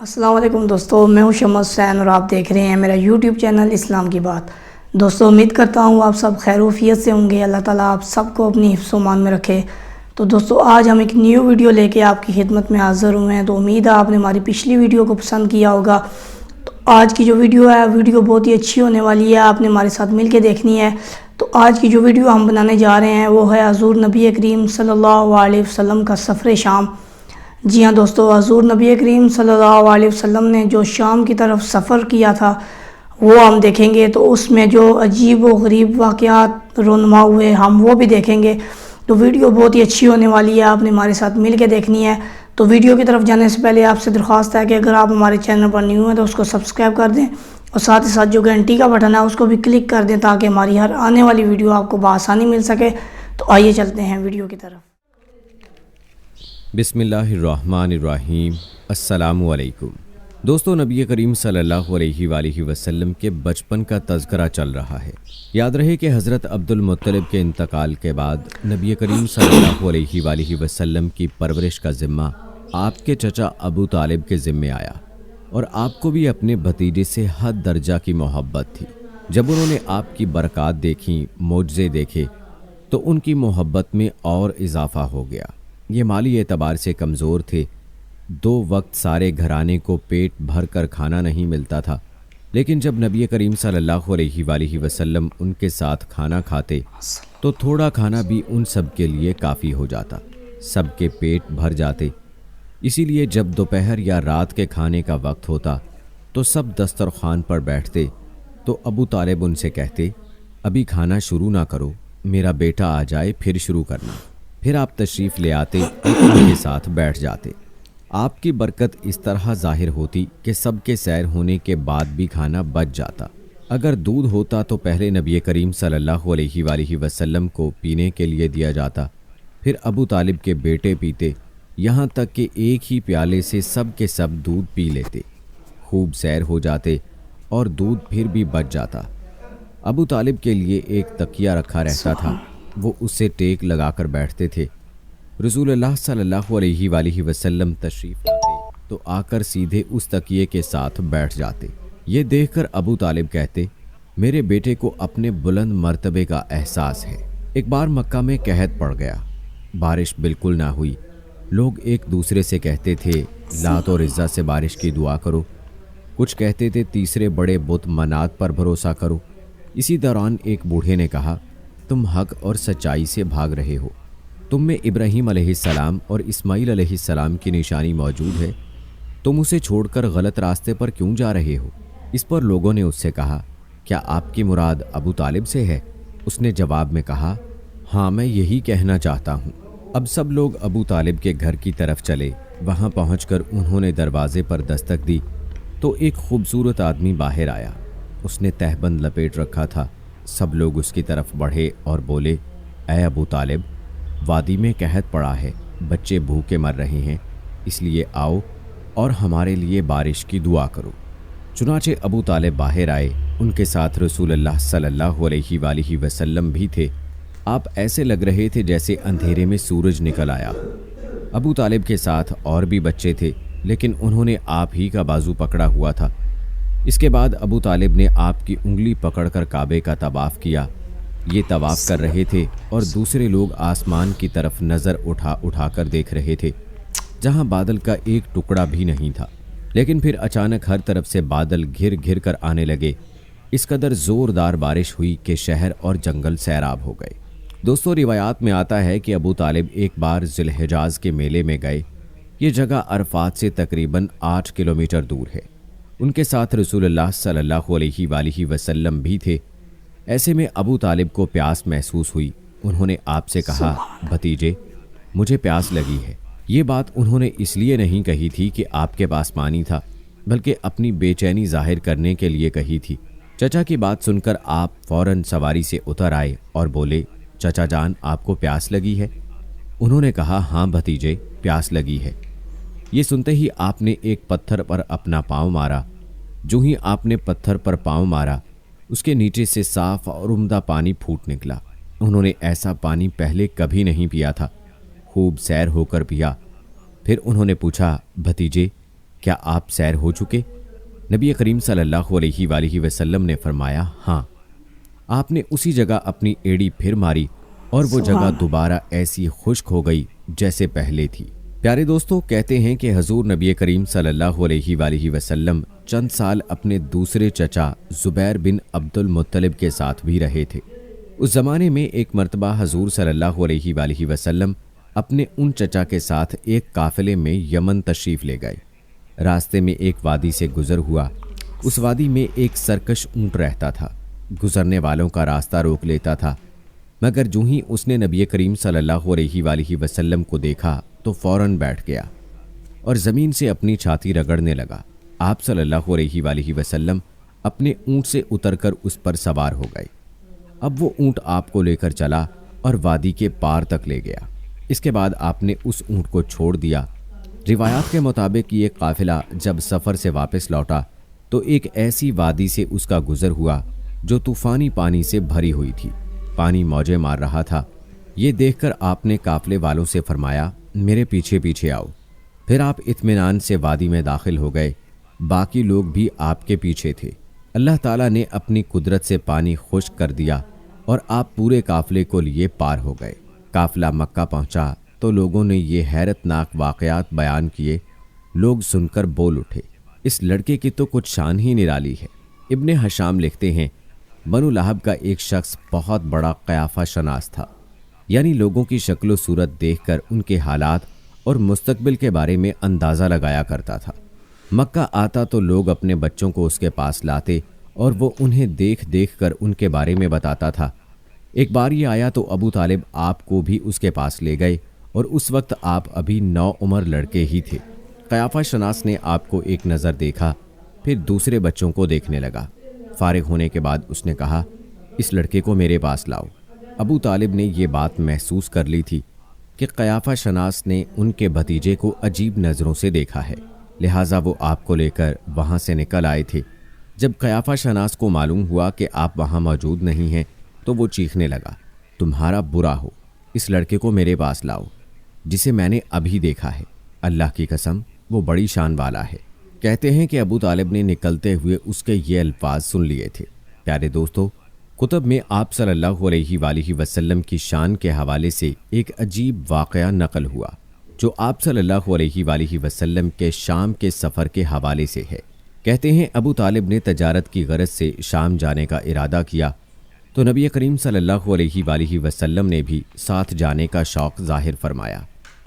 السلام علیکم دوستو، میں ہوں شمس حسین اور آپ دیکھ رہے ہیں میرا یوٹیوب چینل اسلام کی بات۔ دوستو امید کرتا ہوں آپ سب خیر و عافیت سے ہوں گے، اللہ تعالیٰ آپ سب کو اپنی حفظ و امان میں رکھے۔ تو دوستو آج ہم ایک نیو ویڈیو لے کے آپ کی خدمت میں حاضر ہوئے ہیں۔ تو امید ہے آپ نے ہماری پچھلی ویڈیو کو پسند کیا ہوگا۔ تو آج کی جو ویڈیو ہے ویڈیو بہت ہی اچھی ہونے والی ہے، آپ نے ہمارے ساتھ مل کے دیکھنی ہے۔ تو آج کی جو ویڈیو ہم بنانے جا رہے ہیں وہ ہے حضور نبی کریم صلی اللہ علیہ وسلم کا سفر شام۔ جی ہاں دوستو، حضور نبی کریم صلی اللہ علیہ وسلم نے جو شام کی طرف سفر کیا تھا وہ ہم دیکھیں گے۔ تو اس میں جو عجیب و غریب واقعات رونما ہوئے ہم وہ بھی دیکھیں گے۔ تو ویڈیو بہت ہی اچھی ہونے والی ہے، آپ نے ہمارے ساتھ مل کے دیکھنی ہے۔ تو ویڈیو کی طرف جانے سے پہلے آپ سے درخواست ہے کہ اگر آپ ہمارے چینل پر نیو ہیں تو اس کو سبسکرائب کر دیں، اور ساتھ ہی ساتھ جو گھنٹی کا بٹن ہے اس کو بھی کلک کر دیں تاکہ ہماری ہر آنے والی ویڈیو آپ کو بآسانی مل سکے۔ تو آئیے چلتے ہیں ویڈیو کی طرف۔ بسم اللہ الرحمن الرحیم۔ السلام علیکم دوستو، نبی کریم صلی اللہ علیہ وآلہ وسلم کے بچپن کا تذکرہ چل رہا ہے۔ یاد رہے کہ حضرت عبد المطلب کے انتقال کے بعد نبی کریم صلی اللہ علیہ وآلہ وسلم کی پرورش کا ذمہ آپ کے چچا ابو طالب کے ذمے آیا، اور آپ کو بھی اپنے بھتیجے سے حد درجہ کی محبت تھی۔ جب انہوں نے آپ کی برکات دیکھیں، معجزے دیکھے، تو ان کی محبت میں اور اضافہ ہو گیا۔ یہ مالی اعتبار سے کمزور تھے، 2 وقت سارے گھرانے کو پیٹ بھر کر کھانا نہیں ملتا تھا، لیکن جب نبی کریم صلی اللہ علیہ وآلہ وسلم ان کے ساتھ کھانا کھاتے تو تھوڑا کھانا بھی ان سب کے لیے کافی ہو جاتا، سب کے پیٹ بھر جاتے۔ اسی لیے جب دوپہر یا رات کے کھانے کا وقت ہوتا تو سب دسترخوان پر بیٹھتے تو ابو طالب ان سے کہتے، ابھی کھانا شروع نہ کرو، میرا بیٹا آ جائے پھر شروع کرنا۔ پھر آپ تشریف لے آتے اور ان کے ساتھ بیٹھ جاتے۔ آپ کی برکت اس طرح ظاہر ہوتی کہ سب کے سیر ہونے کے بعد بھی کھانا بچ جاتا۔ اگر دودھ ہوتا تو پہلے نبی کریم صلی اللہ علیہ وآلہ وسلم کو پینے کے لیے دیا جاتا، پھر ابو طالب کے بیٹے پیتے، یہاں تک کہ ایک ہی پیالے سے سب کے سب دودھ پی لیتے، خوب سیر ہو جاتے اور دودھ پھر بھی بچ جاتا۔ ابو طالب کے لیے ایک تکیہ رکھا رہتا تھا، وہ اس سے ٹیک لگا کر بیٹھتے تھے۔ رسول اللہ صلی اللہ علیہ وآلہ وسلم تشریف لاتے تو آ کر سیدھے اس تکیے کے ساتھ بیٹھ جاتے۔ یہ دیکھ کر ابو طالب کہتے، میرے بیٹے کو اپنے بلند مرتبے کا احساس ہے۔ ایک بار مکہ میں قحط پڑ گیا، بارش بالکل نہ ہوئی۔ لوگ ایک دوسرے سے کہتے تھے لات اور عزا سے بارش کی دعا کرو، کچھ کہتے تھے تیسرے بڑے بت منات پر بھروسہ کرو۔ اسی دوران ایک بوڑھے نے کہا، تم حق اور سچائی سے بھاگ رہے ہو، تم میں ابراہیم علیہ السلام اور اسماعیل علیہ السلام کی نشانی موجود ہے، تم اسے چھوڑ کر غلط راستے پر کیوں جا رہے ہو؟ اس پر لوگوں نے اس سے کہا، کیا آپ کی مراد ابو طالب سے ہے؟ اس نے جواب میں کہا، ہاں میں یہی کہنا چاہتا ہوں۔ اب سب لوگ ابو طالب کے گھر کی طرف چلے۔ وہاں پہنچ کر انہوں نے دروازے پر دستک دی تو ایک خوبصورت آدمی باہر آیا۔ اس نے تہبند لپیٹ رکھا تھا۔ سب لوگ اس کی طرف بڑھے اور بولے، اے ابو طالب، وادی میں قحط پڑا ہے، بچے بھوکے مر رہے ہیں، اس لیے آؤ اور ہمارے لیے بارش کی دعا کرو۔ چنانچہ ابو طالب باہر آئے، ان کے ساتھ رسول اللہ صلی اللہ علیہ وآلہ وسلم بھی تھے۔ آپ ایسے لگ رہے تھے جیسے اندھیرے میں سورج نکل آیا ہو۔ ابو طالب کے ساتھ اور بھی بچے تھے، لیکن انہوں نے آپ ہی کا بازو پکڑا ہوا تھا۔ اس کے بعد ابو طالب نے آپ کی انگلی پکڑ کر کعبے کا طواف کیا۔ یہ طواف کر رہے تھے اور دوسرے لوگ آسمان کی طرف نظر اٹھا اٹھا کر دیکھ رہے تھے، جہاں بادل کا ایک ٹکڑا بھی نہیں تھا۔ لیکن پھر اچانک ہر طرف سے بادل گھر گھر کر آنے لگے۔ اس قدر زوردار بارش ہوئی کہ شہر اور جنگل سیراب ہو گئے۔ دوستو، روایات میں آتا ہے کہ ابو طالب ایک بار ذی الحجاز کے میلے میں گئے۔ یہ جگہ عرفات سے تقریباً 8 کلومیٹر دور ہے۔ ان کے ساتھ رسول اللہ صلی اللہ علیہ وآلہ وسلم بھی تھے۔ ایسے میں ابو طالب کو پیاس محسوس ہوئی۔ انہوں نے آپ سے کہا، بھتیجے، مجھے پیاس لگی ہے۔ یہ بات انہوں نے اس لیے نہیں کہی تھی کہ آپ کے پاس پانی تھا، بلکہ اپنی بے چینی ظاہر کرنے کے لیے کہی تھی۔ چچا کی بات سن کر آپ فوراً سواری سے اتر آئے اور بولے، چچا جان، آپ کو پیاس لگی ہے؟ انہوں نے کہا، ہاں بھتیجے، پیاس لگی ہے۔ یہ سنتے ہی آپ نے ایک پتھر پر اپنا پاؤں مارا۔ جو ہی آپ نے پتھر پر پاؤں مارا، اس کے نیچے سے صاف اور عمدہ پانی پھوٹ نکلا۔ انہوں نے ایسا پانی پہلے کبھی نہیں پیا تھا، خوب سیر ہو کر پیا۔ پھر انہوں نے پوچھا، بھتیجے، کیا آپ سیر ہو چکے؟ نبی کریم صلی اللہ علیہ وآلہ وسلم نے فرمایا ہاں۔ آپ نے اسی جگہ اپنی ایڑی پھر ماری اور وہ جگہ دوبارہ ایسی خشک ہو گئی جیسے پہلے تھی۔ پیارے دوستو، کہتے ہیں کہ حضور نبی کریم صلی اللہ علیہ وآلہ وسلم چند سال اپنے دوسرے چچا زبیر بن عبد المطلب کے ساتھ بھی رہے تھے۔ اس زمانے میں ایک مرتبہ حضور صلی اللہ علیہ وآلہ وسلم اپنے ان چچا کے ساتھ ایک قافلے میں یمن تشریف لے گئے۔ راستے میں ایک وادی سے گزر ہوا۔ اس وادی میں ایک سرکش اونٹ رہتا تھا، گزرنے والوں کا راستہ روک لیتا تھا، مگر جو ہی اس نے نبی کریم صلی اللہ علیہ وآلہ وسلم کو دیکھا تو فوراً بیٹھ گیا اور زمین سے اپنی چھاتی رگڑنے لگا۔ آپ صلی اللہ علیہ وآلہ وسلم اپنے اونٹ سے اتر کر اس پر سوار ہو گئے۔ اب وہ اونٹ آپ کو لے کر چلا اور وادی کے پار تک لے گیا۔ اس کے بعد آپ نے اس اونٹ کو چھوڑ دیا۔ روایات کے مطابق یہ قافلہ جب سفر سے واپس لوٹا تو ایک ایسی وادی سے اس کا گزر ہوا جو طوفانی پانی سے بھری ہوئی تھی، پانی موجیں مار رہا تھا۔ یہ دیکھ کر آپ نے قافلے والوں سے فرمایا میرے پیچھے پیچھے آؤ۔ پھر آپ اطمینان سے وادی میں داخل ہو گئے۔ باقی لوگ بھی آپ کے پیچھے تھے۔ اللہ تعالیٰ نے اپنی قدرت سے پانی خشک کر دیا اور آپ پورے قافلے کو لیے پار ہو گئے۔ قافلہ مکہ پہنچا تو لوگوں نے یہ حیرت ناک واقعات بیان کیے۔ لوگ سن کر بول اٹھے، اس لڑکے کی تو کچھ شان ہی نرالی ہے۔ ابن حشام لکھتے ہیں بنو لہب کا ایک شخص بہت بڑا قیافہ شناس تھا، یعنی لوگوں کی شکل و صورت دیکھ کر ان کے حالات اور مستقبل کے بارے میں اندازہ لگایا کرتا تھا۔ مکہ آتا تو لوگ اپنے بچوں کو اس کے پاس لاتے اور وہ انہیں دیکھ دیکھ کر ان کے بارے میں بتاتا تھا۔ ایک بار یہ آیا تو ابو طالب آپ کو بھی اس کے پاس لے گئے اور اس وقت آپ ابھی نوعمر لڑکے ہی تھے۔ قیافہ شناس نے آپ کو ایک نظر دیکھا، پھر دوسرے بچوں کو دیکھنے لگا۔ فارغ ہونے کے بعد اس نے کہا اس لڑکے کو میرے پاس لاؤ۔ ابو طالب نے یہ بات محسوس کر لی تھی کہ قیافہ شناس نے ان کے بھتیجے کو عجیب نظروں سے دیکھا ہے، لہٰذا وہ آپ کو لے کر وہاں سے نکل آئے تھے۔ جب قیافہ شناس کو معلوم ہوا کہ آپ وہاں موجود نہیں ہیں تو وہ چیخنے لگا تمہارا برا ہو، اس لڑکے کو میرے پاس لاؤ جسے میں نے ابھی دیکھا ہے، اللہ کی قسم وہ بڑی شان والا ہے۔ کہتے ہیں کہ ابو طالب نے نکلتے ہوئے اس کے یہ الفاظ سن لیے تھے۔ پیارے دوستو، کتب میں آپ صلی اللہ علیہ وآلہ وسلم کی شان کے حوالے سے ایک عجیب واقعہ نقل ہوا جو آپ صلی اللہ علیہ وآلہ وسلم کے شام کے سفر کے حوالے سے ہے۔ کہتے ہیں ابو طالب نے تجارت کی غرض سے شام جانے کا ارادہ کیا تو نبی کریم صلی اللہ علیہ وآلہ وسلم نے بھی ساتھ جانے کا شوق ظاہر فرمایا۔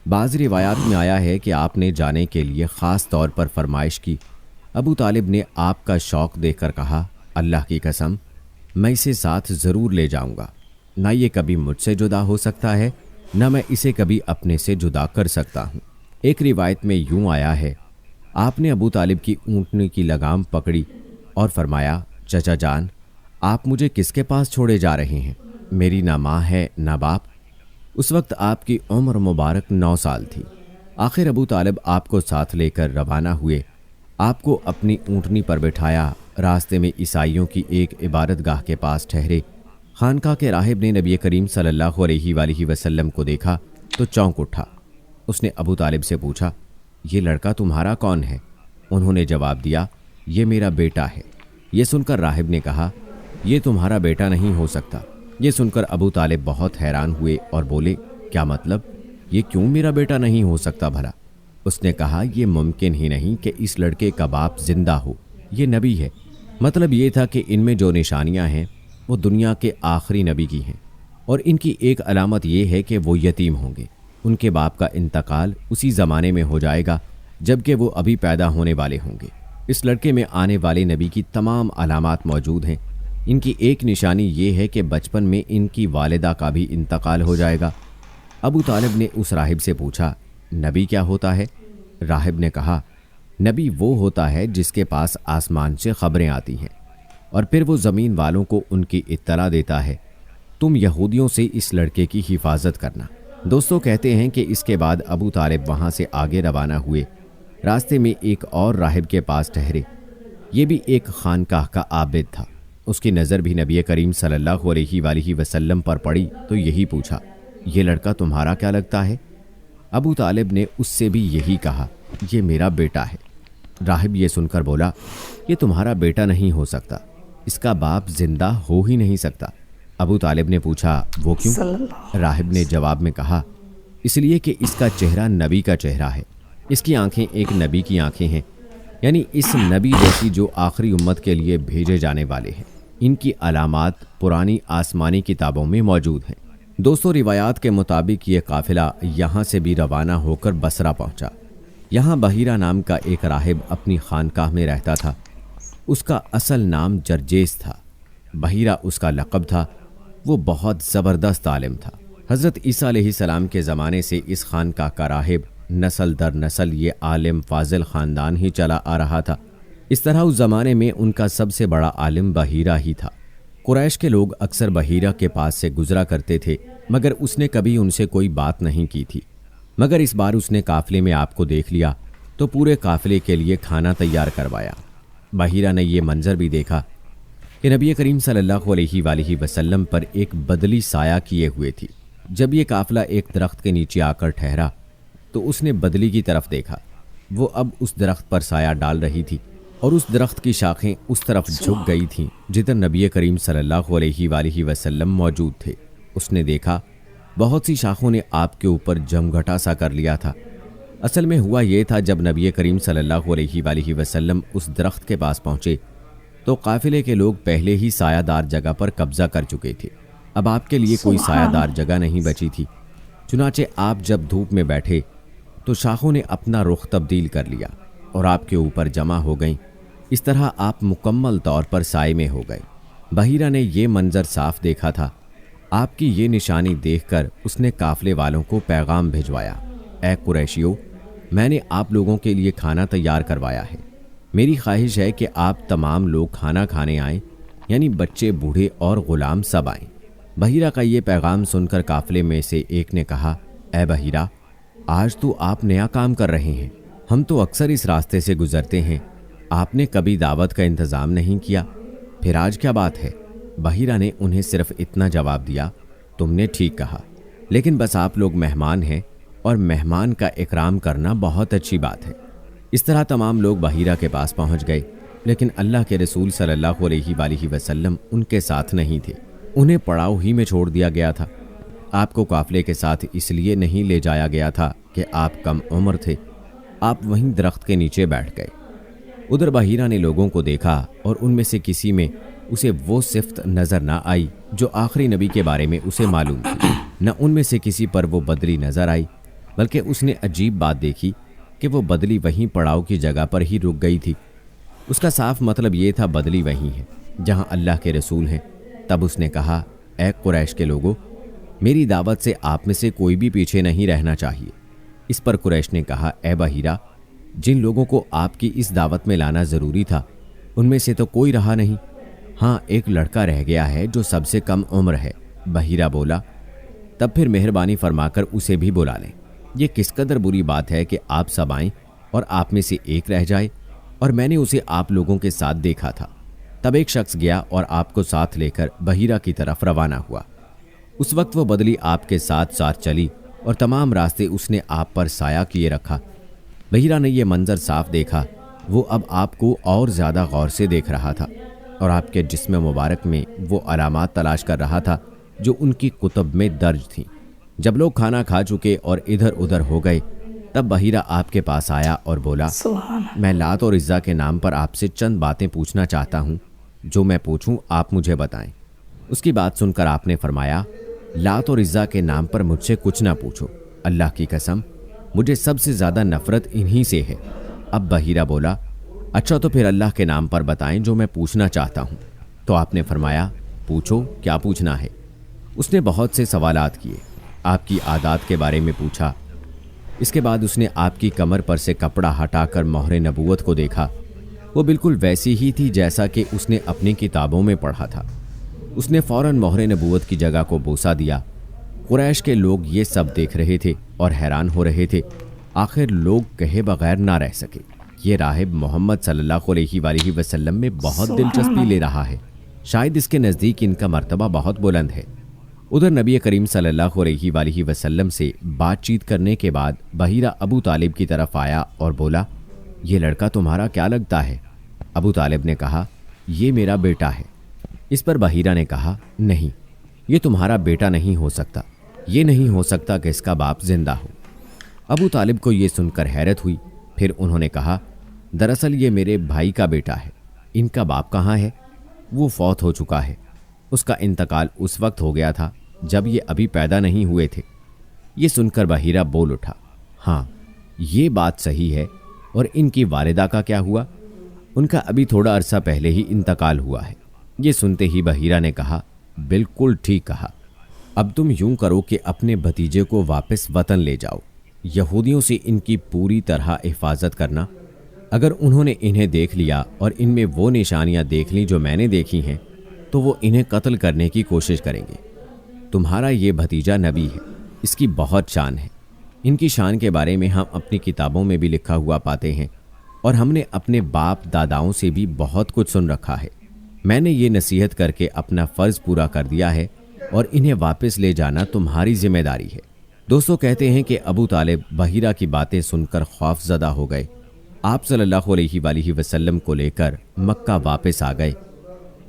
بعض روایات میں آیا ہے کہ آپ نے جانے کے لیے خاص طور پر فرمائش کی۔ ابو طالب نے آپ کا شوق دیکھ کر کہا اللہ کی قسم میں اسے ساتھ ضرور لے جاؤں گا، نہ یہ کبھی مجھ سے جدا ہو سکتا ہے نہ میں اسے کبھی اپنے سے جدا کر سکتا ہوں۔ ایک روایت میں یوں آیا ہے آپ نے ابو طالب کی اونٹنی کی لگام پکڑی اور فرمایا چچا جان آپ مجھے کس کے پاس چھوڑے جا رہے ہیں؟ میری نہ ماں ہے نہ باپ۔ اس وقت آپ کی عمر مبارک 9 سال تھی۔ آخر ابو طالب آپ کو ساتھ لے کر روانہ ہوئے، آپ کو اپنی اونٹنی پر بٹھایا۔ راستے میں عیسائیوں کی ایک عبادت گاہ کے پاس ٹھہرے۔ خانقاہ کے راہب نے نبی کریم صلی اللہ علیہ وآلہ وسلم کو دیکھا تو چونک اٹھا۔ اس نے ابو طالب سے پوچھا یہ لڑکا تمہارا کون ہے؟ انہوں نے جواب دیا یہ میرا بیٹا ہے۔ یہ سن کر راہب نے کہا یہ تمہارا بیٹا نہیں ہو سکتا۔ یہ سن کر ابو طالب بہت حیران ہوئے اور بولے کیا مطلب؟ یہ کیوں میرا بیٹا نہیں ہو سکتا بھلا؟ اس نے کہا یہ ممکن ہی نہیں کہ اس لڑکے کا باپ زندہ ہو، یہ نبی ہے۔ مطلب یہ تھا کہ ان میں جو نشانیاں ہیں وہ دنیا کے آخری نبی کی ہیں، اور ان کی ایک علامت یہ ہے کہ وہ یتیم ہوں گے۔ ان کے باپ کا انتقال اسی زمانے میں ہو جائے گا جبکہ وہ ابھی پیدا ہونے والے ہوں گے۔ اس لڑکے میں آنے والے نبی کی تمام علامات موجود ہیں۔ ان کی ایک نشانی یہ ہے کہ بچپن میں ان کی والدہ کا بھی انتقال ہو جائے گا۔ ابو طالب نے اس راہب سے پوچھا نبی کیا ہوتا ہے؟ راہب نے کہا نبی وہ ہوتا ہے جس کے پاس آسمان سے خبریں آتی ہیں اور پھر وہ زمین والوں کو ان کی اطلاع دیتا ہے۔ تم یہودیوں سے اس لڑکے کی حفاظت کرنا۔ دوستو کہتے ہیں کہ اس کے بعد ابو طالب وہاں سے آگے روانہ ہوئے۔ راستے میں ایک اور راہب کے پاس ٹھہرے۔ یہ بھی ایک خانقاہ کا عابد تھا۔ اس کی نظر بھی نبی کریم صلی اللہ علیہ وآلہ وسلم پر پڑی تو یہی پوچھا یہ لڑکا تمہارا کیا لگتا ہے؟ ابو طالب نے اس سے بھی یہی کہا یہ میرا بیٹا ہے۔ راہب یہ سن کر بولا، یہ تمہارا بیٹا نہیں ہو سکتا، اس کا باپ زندہ ہو ہی نہیں سکتا۔ ابو طالب نے پوچھا، وہ کیوں؟ صلی اللہ راہب نے جواب میں کہا، اس لیے کہ اس کا چہرہ نبی کا چہرہ ہے، اس کی آنکھیں ایک نبی کی آنکھیں ہیں، یعنی اس نبی جیسی جو آخری امت کے لیے بھیجے جانے والے ہیں۔ ان کی علامات پرانی آسمانی کتابوں میں موجود ہیں۔ دوستو، روایات کے مطابق یہ قافلہ یہاں سے بھی روانہ ہو کر بصرہ پہنچا۔ یہاں بحیرہ نام کا ایک راہب اپنی خانقاہ میں رہتا تھا۔ اس کا اصل نام جرجیس تھا، بحیرہ اس کا لقب تھا۔ وہ بہت زبردست عالم تھا۔ حضرت عیسیٰ علیہ السلام کے زمانے سے اس خانقاہ کا راہب نسل در نسل یہ عالم فاضل خاندان ہی چلا آ رہا تھا۔ اس طرح اس زمانے میں ان کا سب سے بڑا عالم بحیرہ ہی تھا۔ قریش کے لوگ اکثر بحیرہ کے پاس سے گزرا کرتے تھے، مگر اس نے کبھی ان سے کوئی بات نہیں کی تھی۔ مگر اس بار اس نے قافلے میں آپ کو دیکھ لیا تو پورے قافلے کے لیے کھانا تیار کروایا۔ بحیرہ نے یہ منظر بھی دیکھا کہ نبی کریم صلی اللہ علیہ وآلہ وسلم پر ایک بدلی سایہ کیے ہوئے تھی۔ جب یہ قافلہ ایک درخت کے نیچے آ کر ٹھہرا تو اس نے بدلی کی طرف دیکھا۔ وہ اب اس درخت پر سایہ ڈال رہی تھی اور اس درخت کی شاخیں اس طرف جھک گئی تھیں جدھر نبی کریم صلی اللہ علیہ وآلہ وسلم موجود تھے۔ اس نے دیکھا بہت سی شاخوں نے آپ کے اوپر جمگھٹا سا کر لیا تھا۔ اصل میں ہوا یہ تھا، جب نبی کریم صلی اللہ علیہ وآلہ وسلم اس درخت کے پاس پہنچے تو قافلے کے لوگ پہلے ہی سایہ دار جگہ پر قبضہ کر چکے تھے۔ اب آپ کے لیے کوئی سایہ دار جگہ نہیں بچی تھی۔ چنانچہ آپ جب دھوپ میں بیٹھے تو شاخوں نے اپنا رخ تبدیل کر لیا اور آپ کے اوپر جمع ہو گئیں۔ اس طرح آپ مکمل طور پر سائے میں ہو گئے۔ بحیرہ نے یہ منظر صاف دیکھا تھا۔ آپ کی یہ نشانی دیکھ کر اس نے قافلے والوں کو پیغام بھجوایا، اے قریشیو، میں نے آپ لوگوں کے لیے کھانا تیار کروایا ہے۔ میری خواہش ہے کہ آپ تمام لوگ کھانا کھانے آئیں، یعنی بچے، بوڑھے اور غلام سب آئیں۔ بحیرہ کا یہ پیغام سن کر قافلے میں سے ایک نے کہا، اے بحیرہ، آج تو آپ نیا کام کر رہے ہیں، ہم تو اکثر اس راستے سے گزرتے ہیں، آپ نے کبھی دعوت کا انتظام نہیں کیا، پھر آج کیا بات ہے؟ بحیرہ نے انہیں صرف اتنا جواب دیا، تم نے ٹھیک کہا، لیکن بس آپ لوگ مہمان ہیں اور مہمان کا اکرام کرنا بہت اچھی بات ہے۔ اس طرح تمام لوگ بحیرہ کے پاس پہنچ گئے، لیکن اللہ کے رسول صلی اللہ علیہ وآلہ وسلم ان کے ساتھ نہیں تھے، انہیں پڑاؤ ہی میں چھوڑ دیا گیا تھا۔ آپ کو قافلے کے ساتھ اس لیے نہیں لے جایا گیا تھا کہ آپ کم عمر تھے، آپ وہیں درخت کے نیچے بیٹھ گئے۔ ادھر بحیرہ نے لوگوں کو دیکھا اور ان میں سے کسی میں اسے وہ صفت نظر نہ آئی جو آخری نبی کے بارے میں اسے معلوم تھی، نہ ان میں سے کسی پر وہ بدلی نظر آئی، بلکہ اس نے عجیب بات دیکھی کہ وہ بدلی وہیں پڑاؤ کی جگہ پر ہی رک گئی تھی۔ اس کا صاف مطلب یہ تھا بدلی وہیں ہے جہاں اللہ کے رسول ہیں۔ تب اس نے کہا، اے قریش کے لوگوں، میری دعوت سے آپ میں سے کوئی بھی پیچھے نہیں رہنا چاہیے۔ اس پر قریش نے کہا، اے بحیرہ، جن لوگوں کو آپ کی اس دعوت میں لانا ضروری تھا ان میں سے تو کوئی رہا نہیں، ہاں ایک لڑکا رہ گیا ہے جو سب سے کم عمر ہے۔ بحیرہ بولا، تب پھر مہربانی فرما کر اسے بھی بلا لیں۔ یہ کس قدر بری بات ہے کہ آپ سب آئیں اور آپ میں سے ایک رہ جائے، اور میں نے اسے آپ لوگوں کے ساتھ دیکھا تھا۔ تب ایک شخص گیا اور آپ کو ساتھ لے کر بحیرہ کی طرف روانہ ہوا۔ اس وقت وہ بدلی آپ کے ساتھ ساتھ چلی اور تمام راستے اس نے آپ پر سایہ کیے رکھا۔ بحیرہ نے یہ منظر صاف دیکھا، وہ اب آپ کو اور زیادہ غور سے دیکھ رہا تھا اور آپ کے جسم مبارک میں وہ علامات تلاش کر رہا تھا جو ان کی کتب میں درج تھیں۔ جب لوگ کھانا کھا چکے اور ادھر ادھر ہو گئے تب بحیرہ آپ کے پاس آیا اور بولا، میں لات اور عزا کے نام پر آپ سے چند باتیں پوچھنا چاہتا ہوں، جو میں پوچھوں آپ مجھے بتائیں۔ اس کی بات سن کر آپ نے فرمایا، لات اور عزا کے نام پر مجھ سے کچھ نہ پوچھو، اللہ کی قسم مجھے سب سے زیادہ نفرت انہی سے ہے۔ اب بحیرہ بولا، اچھا تو پھر اللہ کے نام پر بتائیں جو میں پوچھنا چاہتا ہوں۔ تو آپ نے فرمایا، پوچھو کیا پوچھنا ہے۔ اس نے بہت سے سوالات کیے، آپ کی عادات کے بارے میں پوچھا۔ اس کے بعد اس نے آپ کی کمر پر سے کپڑا ہٹا کر مہر نبوت کو دیکھا، وہ بالکل ویسی ہی تھی جیسا کہ اس نے اپنی کتابوں میں پڑھا تھا۔ اس نے فوراً مہر نبوت کی جگہ کو بوسہ دیا۔ قریش کے لوگ یہ سب دیکھ رہے تھے اور حیران ہو رہے تھے، آخر لوگ کہے بغیر نہ رہ سکے، یہ راہب محمد صلی اللہ علیہ وآلہ وسلم میں بہت دلچسپی لے رہا ہے، شاید اس کے نزدیک ان کا مرتبہ بہت بلند ہے۔ ادھر نبی کریم صلی اللہ علیہ وآلہ وسلم سے بات چیت کرنے کے بعد بحیرہ ابو طالب کی طرف آیا اور بولا، یہ لڑکا تمہارا کیا لگتا ہے؟ ابو طالب نے کہا یہ میرا بیٹا ہے۔ اس پر بحیرہ نے کہا نہیں، یہ تمہارا بیٹا نہیں ہو سکتا، یہ نہیں ہو سکتا کہ اس کا باپ زندہ ہو۔ ابو طالب کو یہ سن کر حیرت ہوئی، پھر انہوں نے کہا دراصل یہ میرے بھائی کا بیٹا ہے، ان کا باپ کہاں ہے؟ وہ فوت ہو چکا ہے، اس کا انتقال اس وقت ہو گیا تھا جب یہ ابھی پیدا نہیں ہوئے تھے۔ یہ سن کر بحیرہ بول اٹھا ہاں یہ بات صحیح ہے، اور ان کی والدہ کا کیا ہوا؟ ان کا ابھی تھوڑا عرصہ پہلے ہی انتقال ہوا ہے۔ یہ سنتے ہی بحیرہ نے کہا بالکل ٹھیک کہا، اب تم یوں کرو کہ اپنے بھتیجے کو واپس وطن لے جاؤ، یہودیوں سے ان کی پوری طرح حفاظت کرنا، اگر انہوں نے انہیں دیکھ لیا اور ان میں وہ نشانیاں دیکھ لیں جو میں نے دیکھی ہیں تو وہ انہیں قتل کرنے کی کوشش کریں گے۔ تمہارا یہ بھتیجا نبی ہے، اس کی بہت شان ہے، ان کی شان کے بارے میں ہم اپنی کتابوں میں بھی لکھا ہوا پاتے ہیں، اور ہم نے اپنے باپ داداؤں سے بھی بہت کچھ سن رکھا ہے۔ میں نے یہ نصیحت کر کے اپنا فرض پورا کر دیا ہے، اور انہیں واپس لے جانا تمہاری ذمہ داری ہے۔ دوستو کہتے ہیں کہ ابو طالب بحیرہ کی باتیں سن کر خوف زدہ ہو گئے۔ آپ صلی اللہ علیہ وآلہ وسلم کو لے کر مکہ واپس آ گئے۔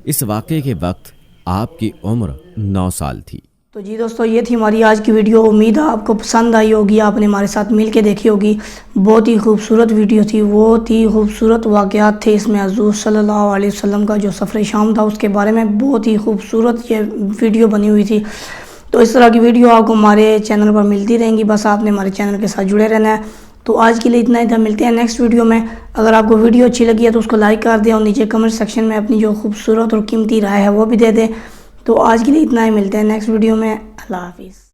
اس واقعے کے وقت آپ کی عمر 9 سال تھی۔ تو جی دوستو یہ تھی ہماری آج کی ویڈیو، امید ہے آپ کو پسند آئی ہوگی، آپ نے ہمارے ساتھ مل کے دیکھی ہوگی۔ بہت ہی خوبصورت ویڈیو تھی، بہت ہی خوبصورت واقعات تھے اس میں۔ حضور صلی اللہ علیہ وسلم کا جو سفر شام تھا اس کے بارے میں بہت ہی خوبصورت یہ ویڈیو بنی ہوئی تھی۔ تو اس طرح کی ویڈیو آپ کو ہمارے چینل پر ملتی رہیں گی، بس آپ نے ہمارے چینل کے ساتھ جڑے رہنا ہے۔ تو آج کے لیے اتنا ہی تھا، ملتے ہیں نیکسٹ ویڈیو میں۔ اگر آپ کو ویڈیو اچھی لگی ہے تو اس کو لائک کر دیں، اور نیچے کمنٹ سیکشن میں اپنی جو خوبصورت اور قیمتی رائے ہے وہ بھی دے دیں۔ تو آج کے لیے اتنا ہی، ملتے ہیں نیکسٹ ویڈیو میں۔ اللہ حافظ۔